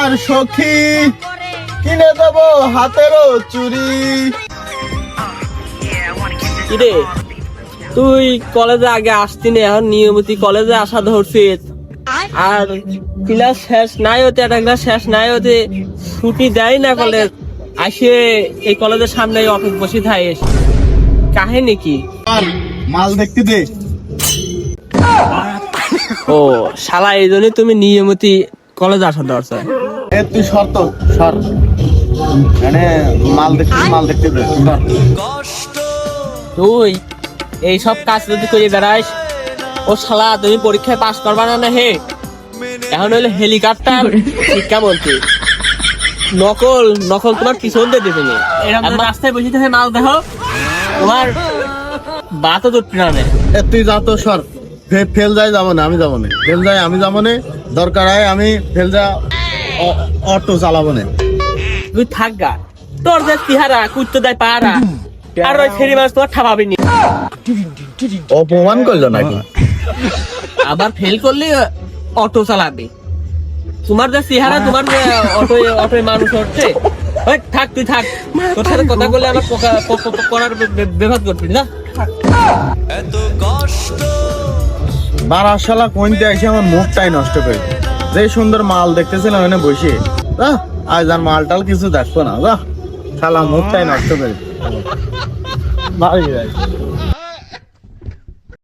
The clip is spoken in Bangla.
আমার সখী কিনে দেবো হাতেরও চুরি। কিরে তুই কলেজে আগে আসতি না, এখন নিয়মিত কলেজে আসা ধরছিস, আর ক্লাস শেষ নাই হতে একটা ক্লাস শেষ নাই হতে ছুটি দেয় না কলেজ, আসে এই কলেজের সামনে অফিস বসে থাকিস, কাহিনী কি? আর মাল দেখতে দে। ও শালা, এই জন্যই তুমি নিয়মিত কলেজ আসা দরকার। এ তুই শর্ত সর, মানে মাল দেখতে দে সর। তুই এইসব কাজ যদি করে বেড়াইস, ও শালা তুমি পরীক্ষায় পাস করবা না না হে। এখন হইলে হেলিকপ্টার শিক্ষা মন্ত্রী, নকল নকল তোমার পিছন দিয়ে দেবে না। এরকম রাস্তায় বসে থাকে মাল দেখো, তোমার বাতও দুধ প্রাণে। এ তুই যা তো সর, ফেল যায় যাবো না, আমি যাবো না, ফেল যায় আমি যাবো না, দরকার হয় আমি ফেল যা অটো চালাবো না। তুই থাক গা, তোর যে তিহারা কুত্তো দেয় পাহারা, আর ওই ফেরি মাছ তোমার ঠাপাবিনি। অপমান করলো নাকি? আবার ফেল করলে অটো চালাবে, তোমার যে চেহারা, তোমার যে অটোয় মানুষ হচ্ছে। থাক তুই থাক, তোর সাথে কথা বলে আমার করার ব্যবহার করবি না। বারাশালা কোনতে এসে আমার মুখটাই নষ্ট করে, যে সুন্দর মাল দেখতেছিলাম এনে বসে, আজ আর মাল টাল কিছু দেখবো না, শালা মুখটাই নষ্ট করে।